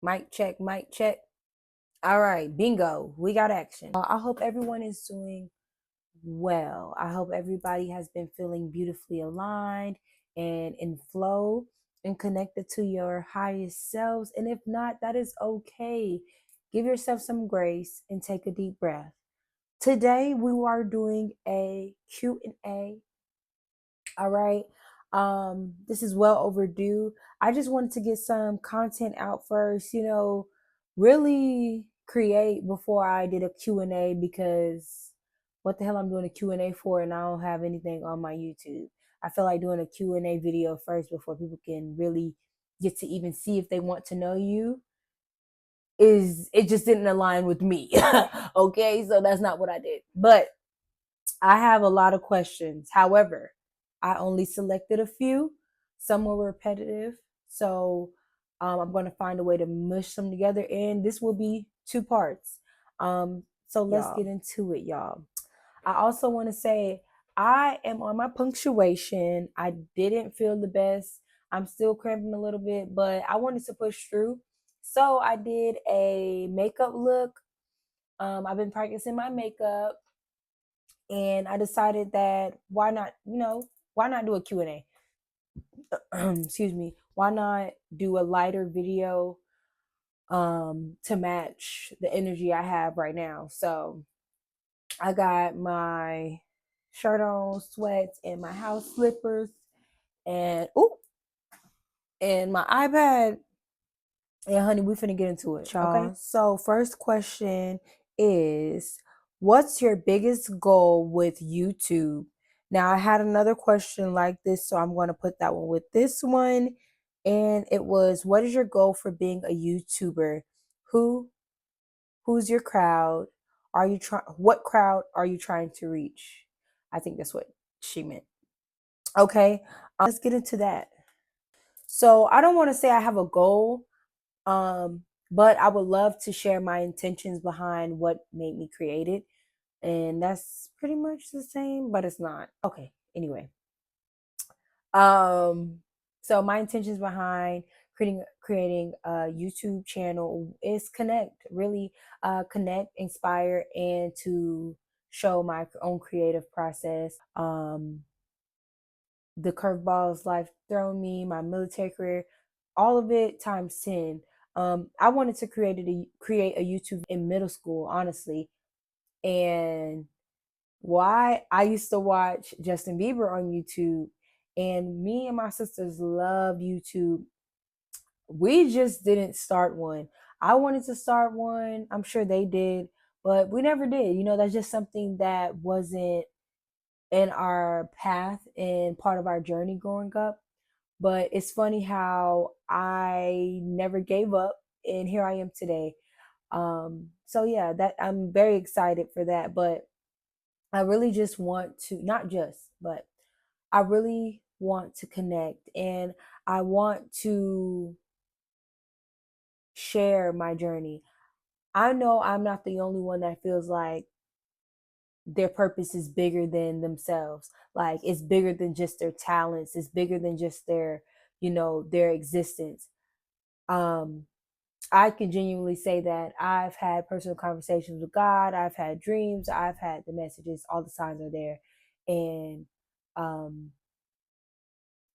Mic check, mic check. All right, bingo. We got action. I hope everyone is doing well. I hope everybody has been feeling beautifully aligned and in flow and connected to your highest selves. And if not, that is okay. Give yourself some grace and take a deep breath. Today we are doing a Q&A. All right. This is well overdue. I just wanted to get some content out first, really create before I did a Q&A, because what the hell I'm doing a Q&A for and I don't have anything on my YouTube. I feel like doing a Q&A video first before people can really get to even see if they want to know you. It just didn't align with me. Okay, so that's not what I did. But I have a lot of questions. However, I only selected a few. Some were repetitive. So I'm going to find a way to mush them together. And this will be 2 parts. So let's get into it, y'all. I also want to say I am on my punctuation. I didn't feel the best. I'm still cramping a little bit, but I wanted to push through. So I did a makeup look. I've been practicing my makeup, and I decided that why not, why not do a Q&A? Excuse me. Why not do a lighter video to match the energy I have right now? So I got my shirt on, sweats, and my house slippers, and my iPad. And honey, we finna get into it, y'all. Okay? So first question is, what's your biggest goal with YouTube? Now I had another question like this, so I'm going to put that one with this one. And it was, what is your goal for being a YouTuber? Who's your crowd? What crowd are you trying to reach? I think that's what she meant. Okay, let's get into that. So I don't want to say I have a goal. But I would love to share my intentions behind what made me create it. And that's pretty much the same, but it's not. Okay, anyway. So my intentions behind creating a YouTube channel is really connect, inspire, and to show my own creative process. The curveballs life thrown me, my military career, all of it times 10. I wanted to create a YouTube in middle school, honestly. And why? I used to watch Justin Bieber on YouTube, and me and my sisters love YouTube. We just didn't start one. I wanted to start one. I'm sure they did, but we never did. That's just something that wasn't in our path and part of our journey growing up. But it's funny how I never gave up, and here I am today. So yeah, that I'm very excited for that. But I really just want to, not just, but I really want to connect, and I want to share my journey. I know I'm not the only one that feels like their purpose is bigger than themselves. Like, it's bigger than just their talents. It's bigger than just their existence. Um, I can genuinely say that I've had personal conversations with God. I've had dreams. I've had the messages. All the signs are there. And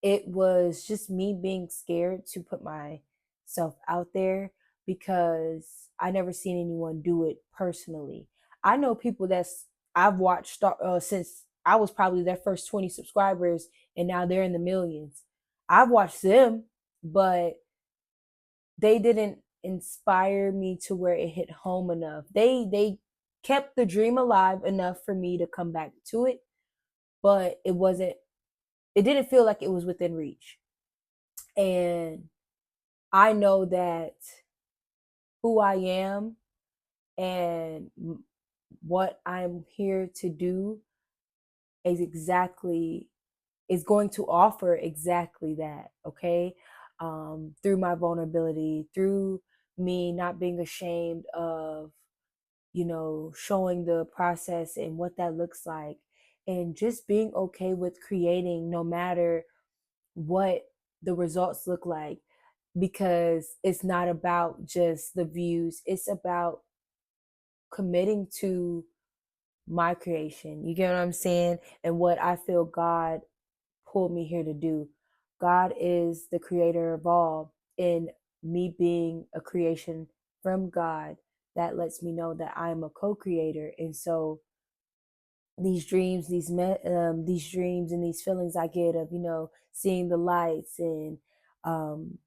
it was just me being scared to put myself out there, because I never seen anyone do it personally. I know people I've watched since I was probably their first 20 subscribers, and now they're in the millions. I've watched them, but they didn't inspire me to where it hit home enough. They kept the dream alive enough for me to come back to it, but it didn't feel like it was within reach. And I know that who I am and what I'm here to do is going to offer exactly that, okay? Through my vulnerability, through me not being ashamed of, showing the process and what that looks like, and just being okay with creating no matter what the results look like. because it's not about just the views, it's about committing to my creation. You get what I'm saying? And what I feel God pulled me here to do. God is the creator of all, and me being a creation from God, that lets me know that I'm a co-creator. And so these dreams, these dreams and these feelings I get of, seeing the lights and um,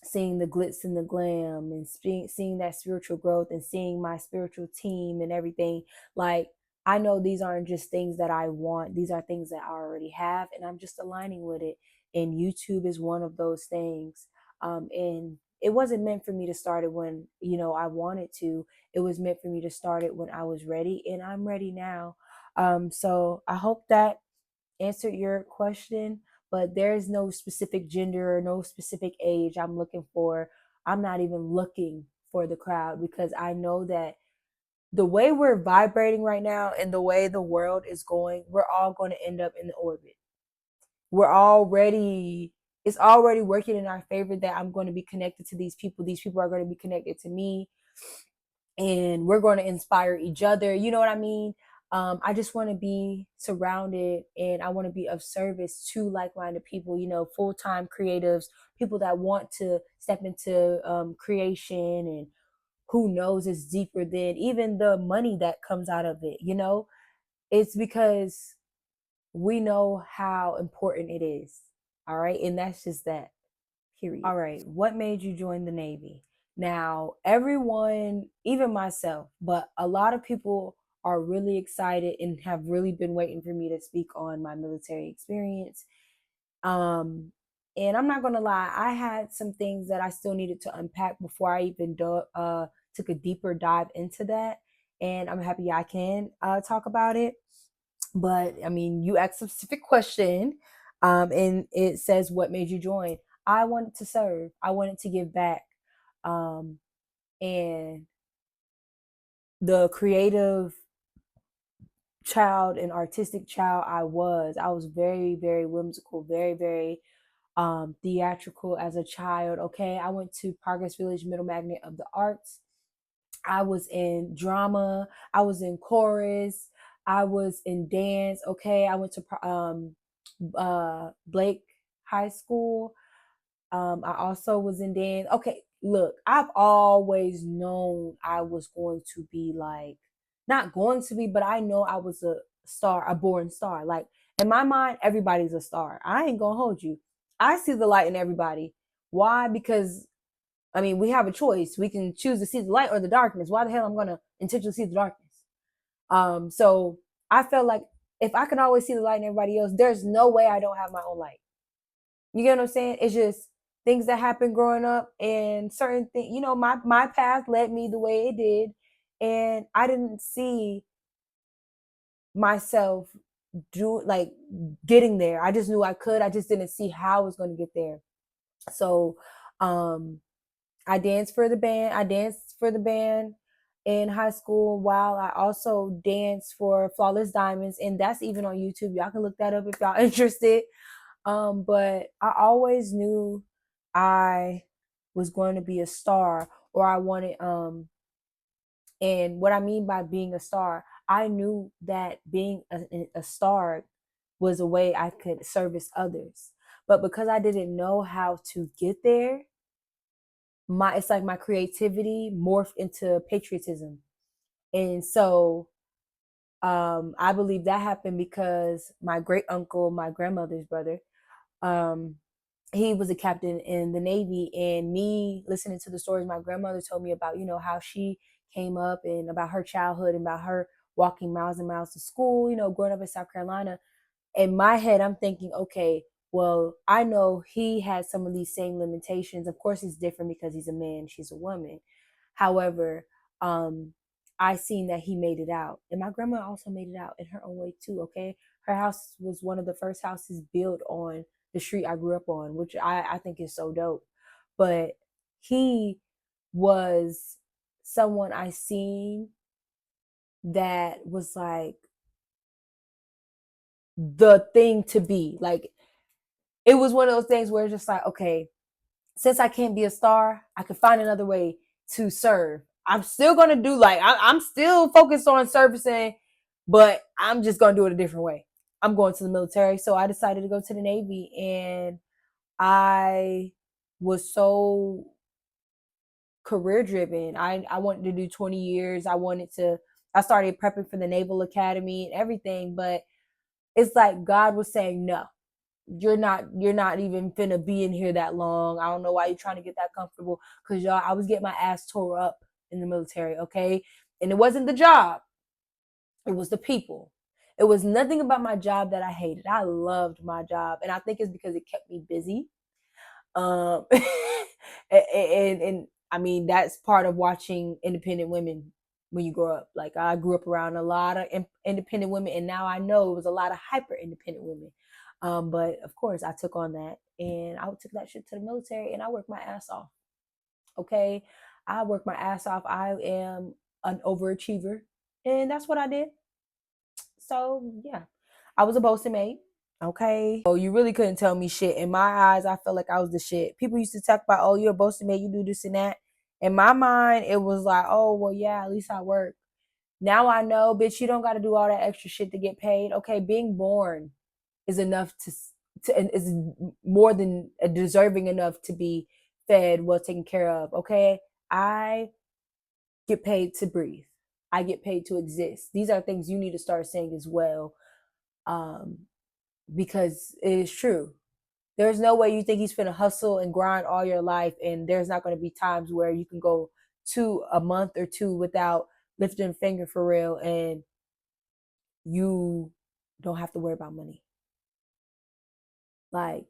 seeing the glitz and the glam and seeing that spiritual growth and seeing my spiritual team and everything. Like, I know these aren't just things that I want, these are things that I already have, and I'm just aligning with it. And YouTube is one of those things. And it wasn't meant for me to start it when, I wanted to. It was meant for me to start it when I was ready, and I'm ready now. So I hope that answered your question, but there is no specific gender or no specific age I'm looking for. I'm not even looking for the crowd, because I know that the way we're vibrating right now and the way the world is going, we're all going to end up in the orbit. We're already, it's already working in our favor that I'm going to be connected to these people. These people are going to be connected to me, and we're going to inspire each other. You know what I mean? I just want to be surrounded, and I want to be of service to like-minded people, full-time creatives, people that want to step into creation, and who knows, it's deeper than even the money that comes out of it. It's because we know how important it is. All right. And that's just that. Period. All right. What made you join the Navy? Now, everyone, even myself, but a lot of people are really excited and have really been waiting for me to speak on my military experience. And I'm not gonna lie, I had some things that I still needed to unpack before I even took a deeper dive into that. And I'm happy I can talk about it. But I mean, you asked a specific question, and it says, "What made you join?" I wanted to serve. I wanted to give back, um, and the creative child and artistic child I was very, very whimsical, very, very theatrical as a child. Okay, I went to Progress Village Middle Magnet of the Arts. I was in drama. I was in chorus. I was in dance. Okay, I went to Blake High School. I also was in dance. Okay, look, I've always known I was going to be like, not going to be, but I know I was a star, a born star. Like, in my mind, everybody's a star. I ain't gonna hold you. I see the light in everybody. Why? Because I mean, we have a choice. We can choose to see the light or the darkness. Why the hell I'm gonna intentionally see the darkness? So I felt like if I can always see the light in everybody else, there's no way I don't have my own light. You get what I'm saying? It's just things that happened growing up, and certain things, my path led me the way it did, and I didn't see myself do like getting there. I just knew I could. I just didn't see how I was going to get there. So, I danced for the band. I danced for the band in high school, while I also danced for Flawless Diamonds, and that's even on YouTube. Y'all can look that up if y'all interested. But I always knew I was going to be a star, or I wanted and what I mean by being a star, I knew that being a star was a way I could service others. But because I didn't know how to get there, it's like my creativity morphed into patriotism. And so I believe that happened because my great uncle, my grandmother's brother, um, he was a captain in the Navy, and me listening to the stories my grandmother told me about, how she came up and about her childhood and about her walking miles and miles to school, growing up in South Carolina. In my head, I'm thinking, okay, well, I know he had some of these same limitations. Of course, it's different because he's a man, she's a woman. However, um, I seen that he made it out, and my grandma also made it out in her own way too. Okay, her house was one of the first houses built on the street I grew up on, which I think is so dope. But he was someone I seen that was like the thing to be. Like, it was one of those things where it's just like, okay, since I can't be a star, I can find another way to serve. I'm still gonna do like I'm still focused on servicing, but I'm just gonna do it a different way. I'm going to the military, so I decided to go to the Navy, and I was so career driven. I wanted to do 20 years. I started prepping for the Naval Academy and everything, but it's like God was saying, no, you're not even finna be in here that long. I don't know why you're trying to get that comfortable. Cause y'all, I was getting my ass tore up in the military, okay? And it wasn't the job, it was the people. It was nothing about my job that I hated. I loved my job. And I think it's because it kept me busy. Um, and I mean that's part of watching independent women when you grow up. Like I grew up around a lot of independent women, and now I know it was a lot of hyper independent women. But of course, I took on that, and I took that shit to the military, and I worked my ass off. Okay, I worked my ass off. I am an overachiever, and that's what I did. So yeah, I was a boasting maid. Okay. Oh, you really couldn't tell me shit. In my eyes, I felt like I was the shit. People used to talk about, oh, you're a boasting maid, you do this and that. In my mind, it was like, oh, well, yeah, at least I work. Now I know, bitch, you don't got to do all that extra shit to get paid. Okay, being born is enough to is more than deserving enough to be fed, well taken care of. Okay, I get paid to breathe. I get paid to exist. These are things you need to start saying as well, um, because it is true. There's no way you think he's gonna hustle and grind all your life, and there's not gonna be times where you can go a month or two without lifting a finger for real, and you don't have to worry about money. Like,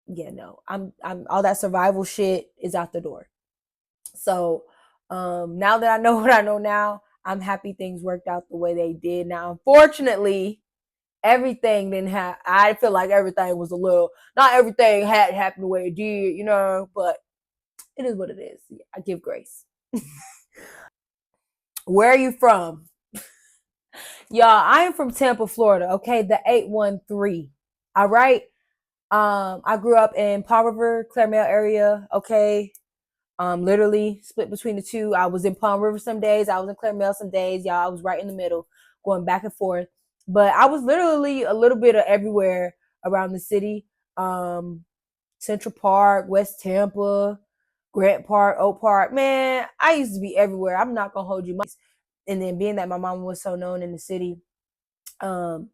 yeah, no, I'm all that survival shit is out the door. So, now that I know what I know now, I'm happy things worked out the way they did. Now, unfortunately, everything didn't have. I feel like everything was a little. Not everything had happened the way it did, but it is what it is. I give grace. Where are you from? Y'all, I am from Tampa, Florida. Okay, the 813. All right. I grew up in Palm River, Claremont area. Okay. Literally split between the two. I was in Palm River some days. I was in Claremont some days. Y'all, I was right in the middle, going back and forth. But I was literally a little bit of everywhere around the city. Um, Central Park, West Tampa, Grant Park, Oak Park. Man, I used to be everywhere. I'm not gonna hold you. And then being that my mom was so known in the city, um,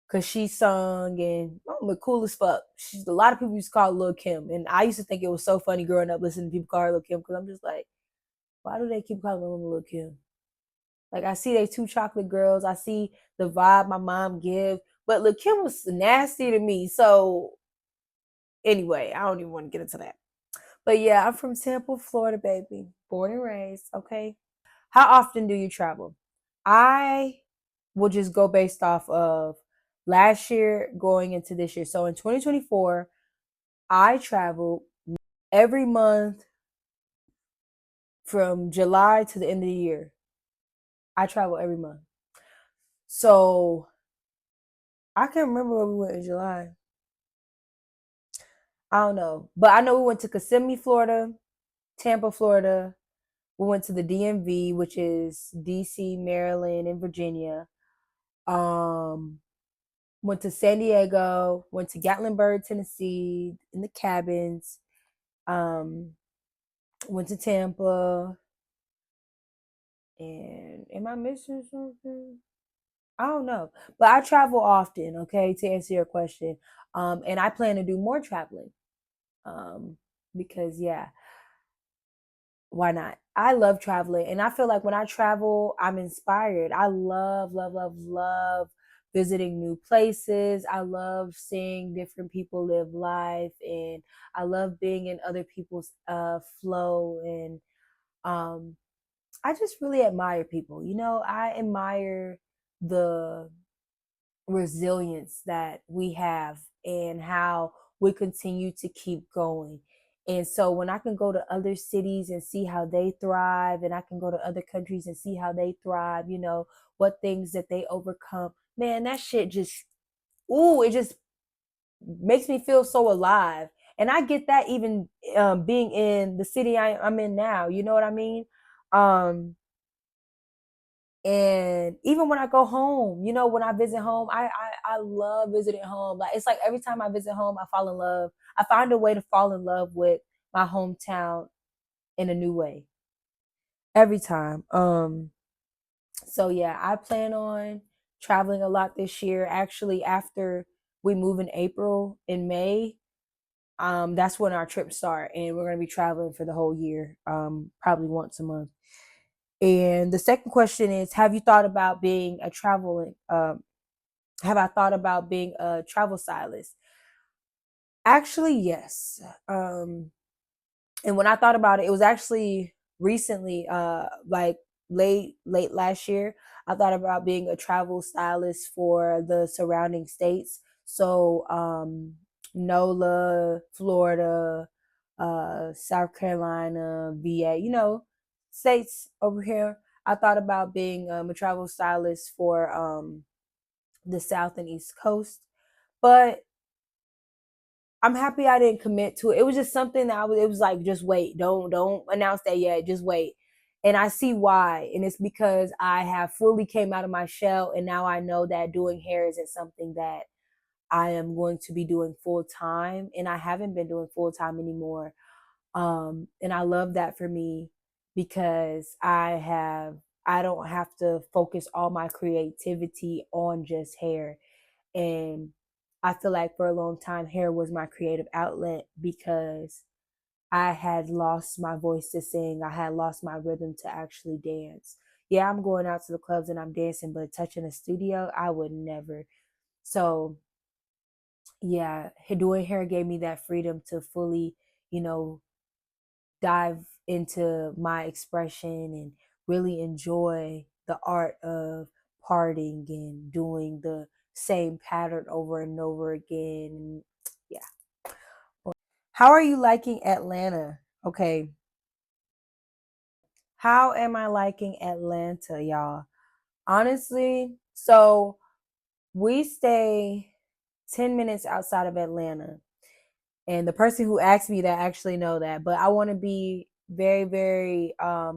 cause she sung and the cool as fuck. She's a lot of people used to call her Lil Kim, and I used to think it was so funny growing up listening to people call her Lil Kim, because I'm just like, why do they keep calling her Lil Kim? Like I see they two chocolate girls. I see the vibe my mom give, but Lil Kim was nasty to me. So anyway, I don't even want to get into that. But yeah, I'm from Tampa, Florida, baby. Born and raised. Okay. How often do you travel? I will just go based off of last year going into this year. So in 2024, I traveled every month from July to the end of the year. I travel every month. So I can't remember where we went in July. I don't know. But I know we went to Kissimmee, Florida, Tampa, Florida. We went to the DMV, which is DC, Maryland, and Virginia. Um, Went to San Diego, went to Gatlinburg, Tennessee, in the cabins. Um, Went to Tampa. And am I missing something? I don't know. But I travel often, okay, to answer your question. And I plan to do more traveling. Um, because yeah, why not? I love traveling, and I feel like when I travel, I'm inspired. I love, love, love, love visiting new places. I love seeing different people live life, and I love being in other people's flow. And um, I just really admire people. I admire the resilience that we have and how we continue to keep going. And so when I can go to other cities and see how they thrive, and I can go to other countries and see how they thrive, what things that they overcome, man, that shit just, ooh, it just makes me feel so alive. And I get that even being in the city I'm in now. You know what I mean? Um, and even when I go home, you know, when I visit home, I love visiting home. Like it's like every time I visit home, I fall in love. I find a way to fall in love with my hometown in a new way every time. So yeah, I plan on traveling a lot this year. Actually, after we move in April, in May, that's when our trips start, and we're gonna be traveling for the whole year, probably once a month. And the second question is, have you thought about being a traveling? Have I thought about being a travel stylist? Actually, yes. And when I thought about it, it was actually recently, like late last year. I thought about being a travel stylist for the surrounding states. So NOLA, Florida, South Carolina, VA, you know, states over here. I thought about being a travel stylist for the South and East Coast, but I'm happy I didn't commit to it. It was just something that it was like, just wait. Don't announce that yet. Just wait. And I see why. And it's because I have fully came out of my shell, and now I know that doing hair isn't something that I am going to be doing full time. And I haven't been doing full time anymore. And I love that for me because I don't have to focus all my creativity on just hair. And I feel like for a long time, hair was my creative outlet because I had lost my voice to sing. I had lost my rhythm to actually dance. Yeah, I'm going out to the clubs and I'm dancing, but touching a studio, I would never. So, yeah, doing hair gave me that freedom to fully, you know, dive into my expression and really enjoy the art of parting and doing the same pattern over and over again. Yeah. How are you liking Atlanta? Okay. How am I liking Atlanta, y'all? Honestly, so we stay 10 minutes outside of Atlanta. And the person who asked me that actually know that, but I want to be very, very I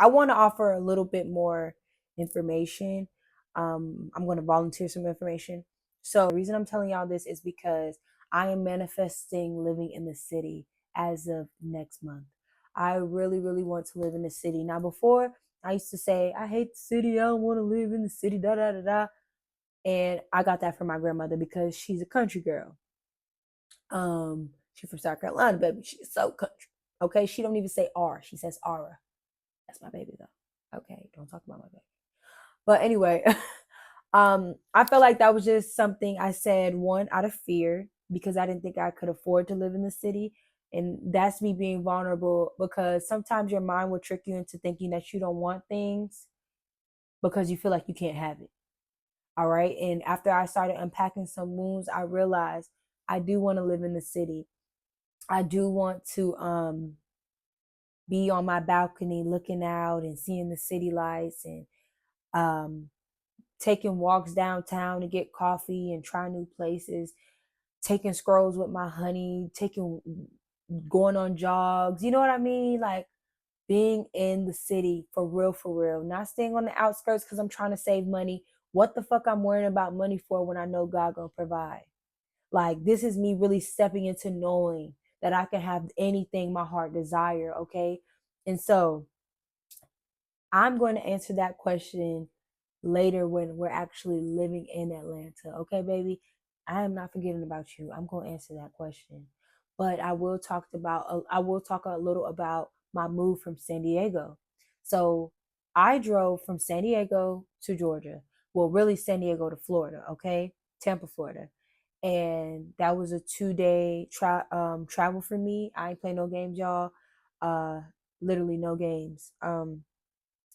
want to offer a little bit more information. I'm going to volunteer some information. So, the reason I'm telling y'all this is because I am manifesting living in the city as of next month. I really, really want to live in the city. Now, before I used to say, I hate the city, I don't want to live in the city, da da da da. And I got that from my grandmother because she's a country girl. She's from South Carolina, baby. She's so country. Okay, she don't even say R. She says Ara. That's my baby though. Okay, don't talk about my baby. But anyway, I felt like that was just something I said one out of fear because I didn't think I could afford to live in the city. And that's me being vulnerable because sometimes your mind will trick you into thinking that you don't want things because you feel like you can't have it. All right. And after I started unpacking some wounds, I realized I do want to live in the city. I do want to be on my balcony looking out and seeing the city lights and um, taking walks downtown to get coffee and try new places, taking scrolls with my honey, taking going on jogs. You know what I mean? Like being in the city for real, not staying on the outskirts because I'm trying to save money. What the fuck I'm worrying about money for when I know God gonna provide? Like this is me really stepping into knowing that I can have anything my heart desire. Okay, and so I'm going to answer that question later when we're actually living in Atlanta. Okay, baby? I am not forgetting about you. I'm going to answer that question. But I will talk a little about my move from San Diego. So, I drove from San Diego to Georgia. Well, really San Diego to Florida, okay? Tampa, Florida. And that was a 2-day travel for me. I ain't playing no games, y'all. Uh Literally no games.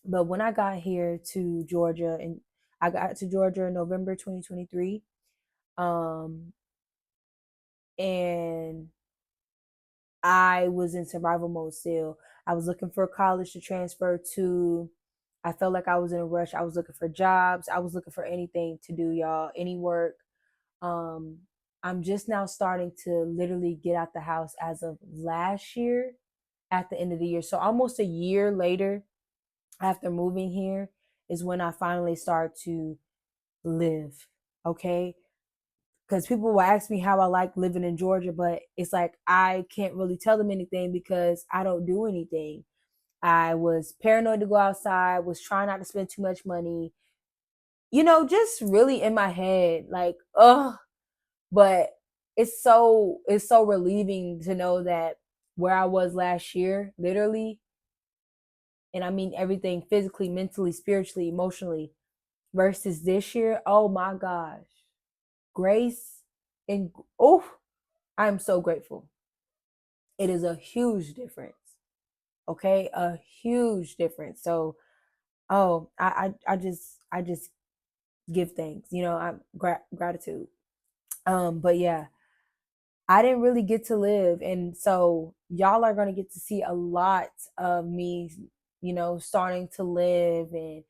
But when I got here to Georgia, and I got to Georgia in November 2023, um, and I was in survival mode still. I was looking for a college to transfer to. I felt like I was in a rush. I was looking for jobs. I was looking for anything to do, y'all, any work. Um, I'm just now starting to literally get out the house as of last year at the end of the year. So almost a year later after moving here is when I finally start to live. Okay. Because people will ask me how I like living in Georgia, but it's like I can't really tell them anything because I don't do anything. I was paranoid to go outside, was trying not to spend too much money, just really in my head, like, ugh. But it's so relieving to know that where I was last year, literally, and I mean everything physically, mentally, spiritually, emotionally, versus this year, oh my gosh. Grace and oh, I'm so grateful. It is a huge difference. Okay? A huge difference. So, oh, I just give thanks. I'm gratitude. But yeah, I didn't really get to live, and so y'all are gonna get to see a lot of me, starting to live and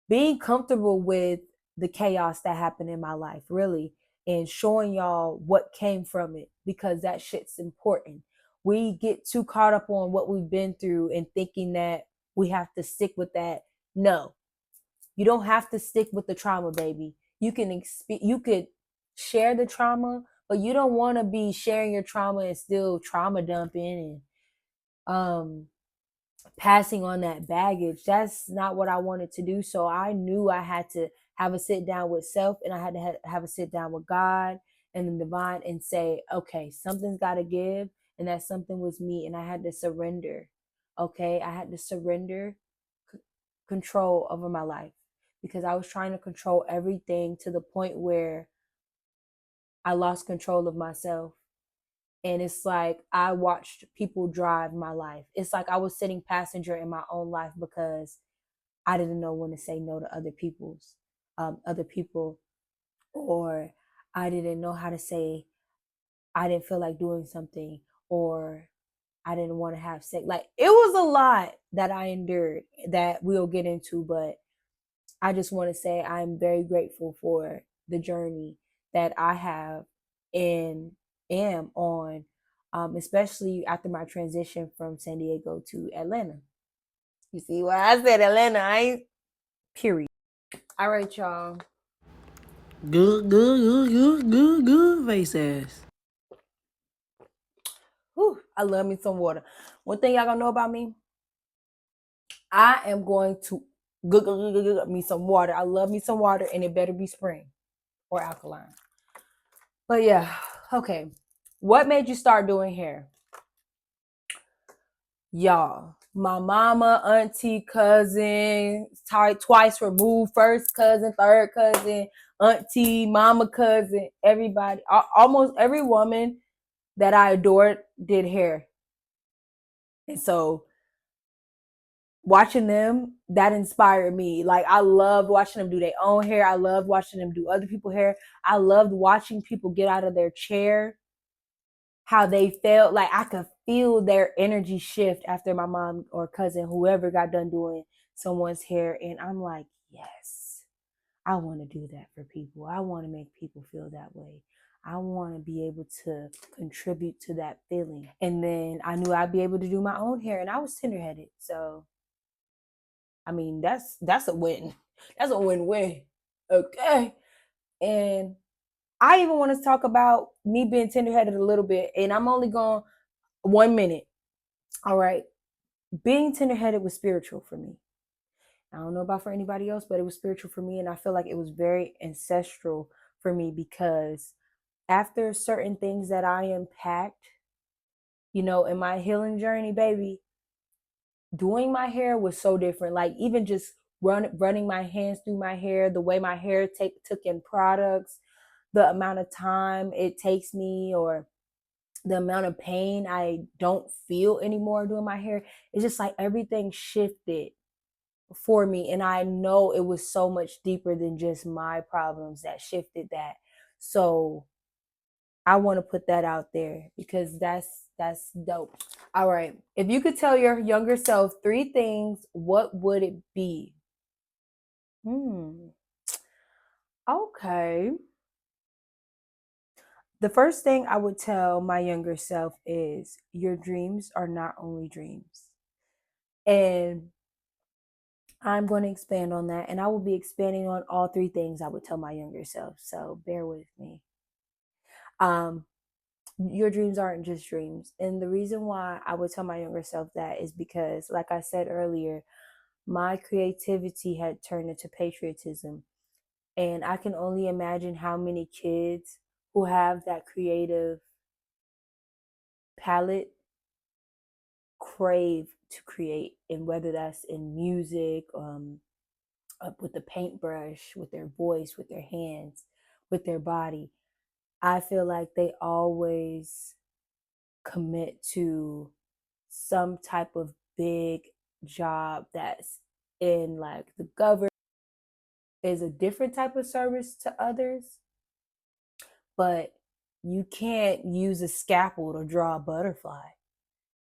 being comfortable with the chaos that happened in my life, really, and showing y'all what came from it because that shit's important. We get too caught up on what we've been through and thinking that we have to stick with that. No, you don't have to stick with the trauma, baby. You could share the trauma, but you don't want to be sharing your trauma and still trauma dumping and passing on that baggage. That's not what I wanted to do. So I knew I had to have a sit down with self, and I had to have a sit down with God and the divine and say, okay, something's got to give. And that something was me. And I had to surrender. Okay. I had to surrender control over my life because I was trying to control everything to the point where I lost control of myself. And it's like I watched people drive my life. It's like I was sitting passenger in my own life because I didn't know when to say no to other people, or I didn't know how to say I didn't feel like doing something, or I didn't want to have sex. Like it was a lot that I endured that we'll get into, but I just want to say I'm very grateful for the journey that I have and am on, especially after my transition from San Diego to Atlanta. You see why I said Atlanta, I ain't period. All right, y'all. Good, face ass. Whew, I love me some water. One thing y'all gonna know about me, I am going to me some water. I love me some water, and it better be spring or alkaline. But yeah, okay. What made you start doing hair? Y'all, my mama, auntie, cousin, twice removed, first cousin, third cousin, auntie, mama, cousin, everybody, almost every woman that I adored did hair. And so watching them, that inspired me. Like I loved watching them do their own hair. I loved watching them do other people's hair. I loved watching people get out of their chair, how they felt. Like I could feel their energy shift after my mom or cousin, whoever got done doing someone's hair. And I'm like, yes, I want to do that for people. I want to make people feel that way. I want to be able to contribute to that feeling. And then I knew I'd be able to do my own hair, and I was tenderheaded. So I mean, that's a win. That's a win-win. Okay. And I even want to talk about me being tenderheaded a little bit, and I'm only going 1 minute. All right. Being tenderheaded was spiritual for me. I don't know about for anybody else, but it was spiritual for me. And I feel like it was very ancestral for me because after certain things that I unpacked, in my healing journey, baby, doing my hair was so different. Like even just running my hands through my hair, the way my hair took in products, the amount of time it takes me, or the amount of pain I don't feel anymore doing my hair. It's just like everything shifted for me. And I know it was so much deeper than just my problems that shifted that. So I want to put that out there because that's dope. All right. If you could tell your younger self 3 things, what would it be? Hmm. Okay. The first thing I would tell my younger self is your dreams are not only dreams. And I'm going to expand on that. And I will be expanding on all three things I would tell my younger self. So bear with me. Um, your dreams aren't just dreams. And the reason why I would tell my younger self that is because, like I said earlier, my creativity had turned into patriotism. And I can only imagine how many kids who have that creative palette crave to create, and whether that's in music, with the paintbrush, with their voice, with their hands, with their body. I feel like they always commit to some type of big job that's in like the government, is a different type of service to others, but you can't use a scalpel to draw a butterfly.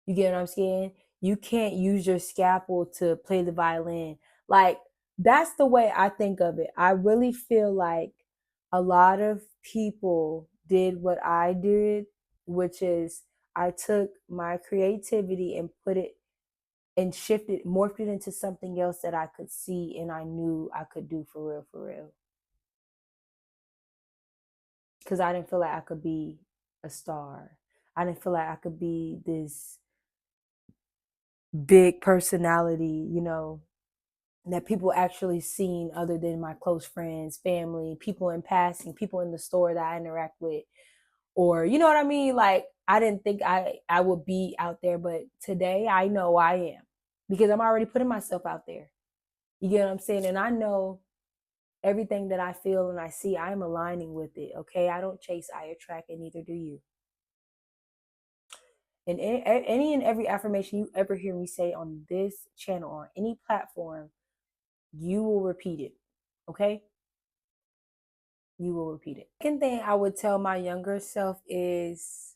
You get what I'm saying? You can't use your scalpel to play the violin. Like, that's the way I think of it. I really feel like a lot of people did what I did, which is I took my creativity and put it and shifted, morphed it into something else that I could see and I knew I could do for real, for real. Because I didn't feel like I could be a star. I didn't feel like I could be this big personality, that people actually seen other than my close friends, family, people in passing, people in the store that I interact with. Or, you know what I mean? Like, I didn't think I would be out there, but today I know I am because I'm already putting myself out there. You get what I'm saying? And I know everything that I feel and I see, I'm aligning with it. Okay. I don't chase, I attract, and neither do you. And any and every affirmation you ever hear me say on this channel or any platform, you will repeat it. Okay? You will repeat it. Second thing I would tell my younger self is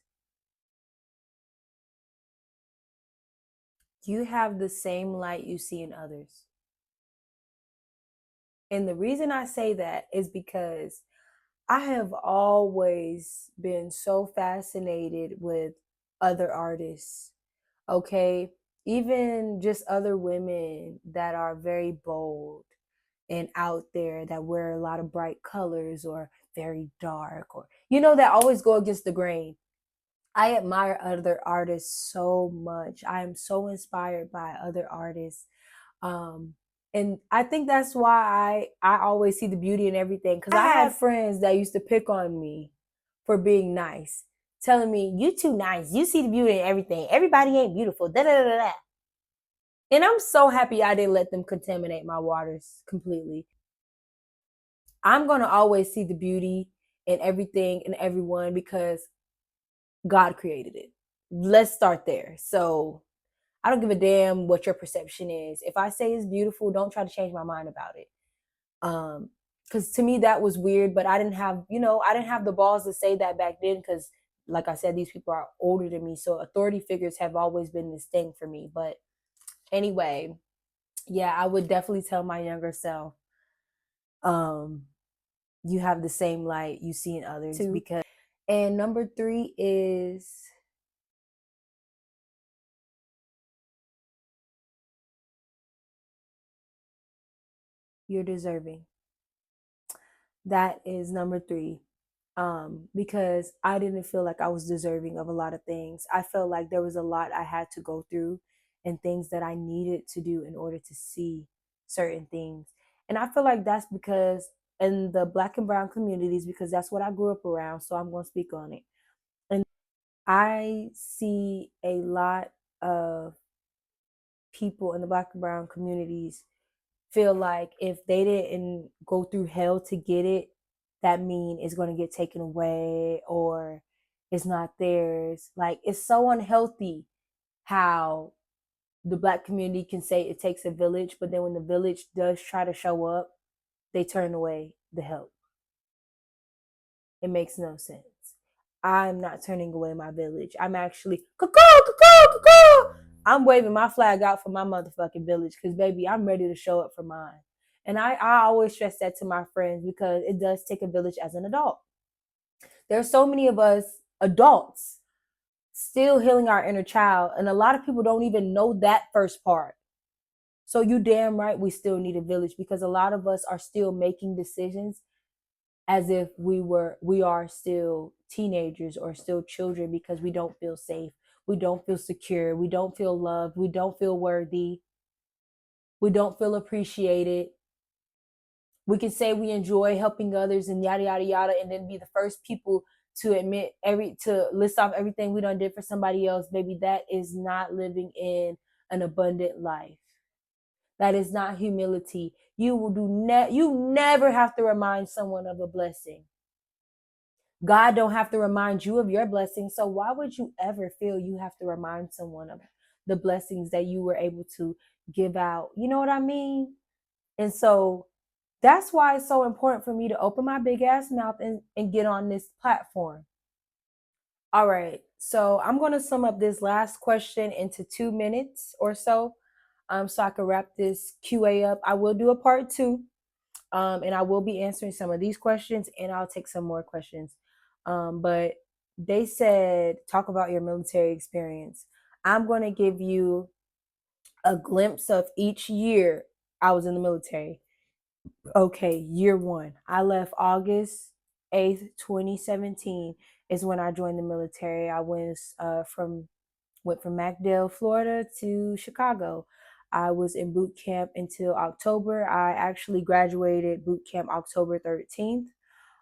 you have the same light you see in others. And the reason I say that is because I have always been so fascinated with other artists, okay? Even just other women that are very bold and out there, that wear a lot of bright colors or very dark, or, that always go against the grain. I admire other artists so much. I am so inspired by other artists. Um, and I think that's why I always see the beauty in everything. Because I had friends that used to pick on me for being nice, telling me, "You too nice. You see the beauty in everything. Everybody ain't beautiful." Da da da da. And I'm so happy I didn't let them contaminate my waters completely. I'm gonna always see the beauty in everything and everyone because God created it. Let's start there. So I don't give a damn what your perception is. If I say it's beautiful, don't try to change my mind about it. Because to me that was weird, but I didn't have the balls to say that back then. Because, like I said, these people are older than me, so authority figures have always been this thing for me. But anyway, yeah, I would definitely tell my younger self, um, you have the same light you see in others. Too. Because, and number 3 is you're deserving. That is number 3. Because I didn't feel like I was deserving of a lot of things. I felt like there was a lot I had to go through and things that I needed to do in order to see certain things. And I feel like that's because in the Black and brown communities, because that's what I grew up around, so I'm going to speak on it. And I see a lot of people in the Black and brown communities feel like if they didn't go through hell to get it, that mean it's going to get taken away or it's not theirs. Like, it's so unhealthy how the Black community can say it takes a village, but then when the village does try to show up, they turn away the help. It makes no sense. I'm not turning away my village. I'm actually, cuckoo, cuckoo, cuckoo. I'm waving my flag out for my motherfucking village because, baby, I'm ready to show up for mine. And I always stress that to my friends because it does take a village as an adult. There's so many of us adults still healing our inner child, and a lot of people don't even know that first part. So you damn right we still need a village, because a lot of us are still making decisions as if we are still teenagers or still children, because we don't feel safe, we don't feel secure, we don't feel loved, we don't feel worthy, we don't feel appreciated. We can say we enjoy helping others and yada yada yada, and then be the first people to admit to list off everything we done did for somebody else. Baby, that is not living in an abundant life. That is not humility. You will you never have to remind someone of a blessing. God don't have to remind you of your blessings. So why would you ever feel you have to remind someone of the blessings that you were able to give out? You know what I mean? And so that's why it's so important for me to open my big ass mouth and get on this platform. All right. So I'm going to sum up this last question into 2 minutes or so. So I can wrap this QA up. I will do a part two. And I will be answering some of these questions, and I'll take some more questions. But they said, talk about your military experience. I'm going to give you a glimpse of each year I was in the military. Okay, year one. I left August 8th, 2017 is when I joined the military. I went from MacDill, Florida to Chicago. I was in boot camp until October. I actually graduated boot camp October 13th.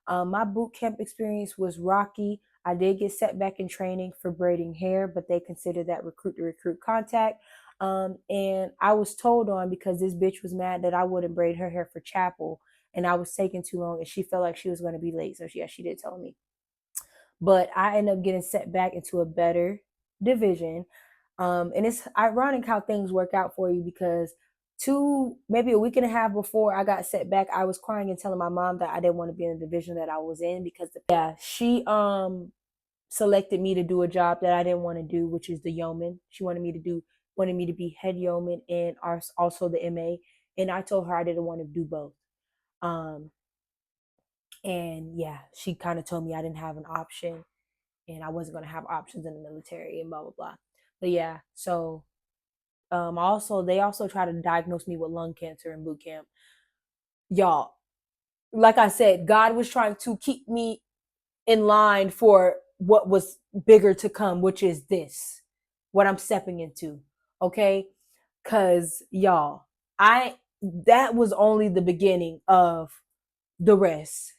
My boot camp experience was rocky. I did get set back in training for braiding hair, but they considered that recruit to recruit contact. And I was told on because this bitch was mad that I wouldn't braid her hair for chapel, and I was taking too long, and she felt like she was going to be late. So she did tell me. But I ended up getting set back into a better division. And it's ironic how things work out for you, because maybe a week and a half before I got set back, I was crying and telling my mom that I didn't want to be in the division that I was in, because she selected me to do a job that I didn't want to do, which is the yeoman. She wanted me to be head yeoman and also the MA, and I told her I didn't want to do both. And yeah, she kind of told me I didn't have an option, and I wasn't going to have options in the military, and blah blah blah. But yeah, so they also tried to diagnose me with lung cancer in boot camp. Y'all, like I said, God was trying to keep me in line for what was bigger to come, which is what I'm stepping into. Okay? Cause y'all, that was only the beginning of the rest.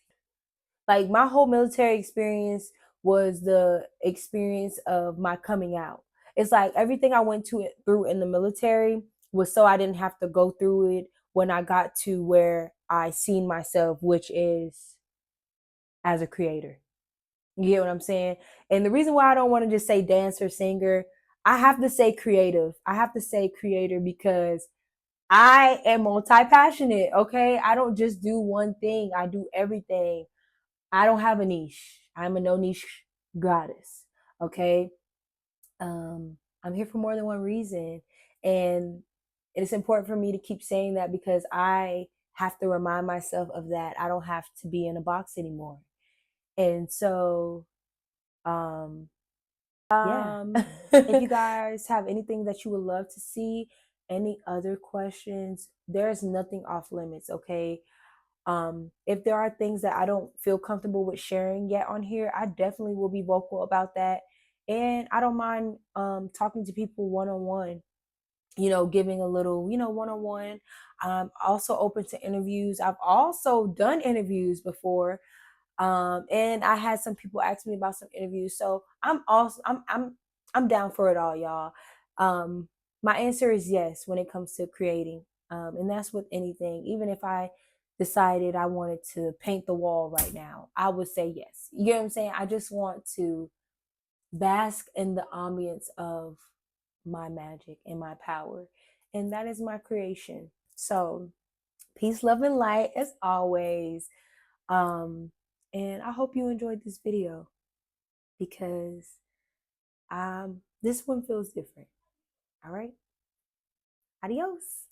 Like, my whole military experience was the experience of my coming out. It's like everything I went through in the military was so I didn't have to go through it when I got to where I seen myself, which is as a creator. You get what I'm saying? And the reason why I don't want to just say dancer, singer, I have to say creative. I have to say creator, because I am multi-passionate, okay? I don't just do one thing. I do everything. I don't have a niche. I'm a no niche goddess. Okay. I'm here for more than one reason. And it's important for me to keep saying that, because I have to remind myself of that. I don't have to be in a box anymore. And so, yeah. If you guys have anything that you would love to see, any other questions, there's nothing off limits. Okay. If there are things that I don't feel comfortable with sharing yet on here, I definitely will be vocal about that. And I don't mind talking to people one on one, giving a little, one on one. I'm also open to interviews. I've also done interviews before. And I had some people ask me about some interviews. So I'm down for it all, y'all. My answer is yes when it comes to creating. And that's with anything. Even if I decided I wanted to paint the wall right now, I would say yes. You know what I'm saying? I just want to bask in the ambience of my magic and my power. And that is my creation. So peace, love, and light as always. And I hope you enjoyed this video, because this one feels different. All right. Adios.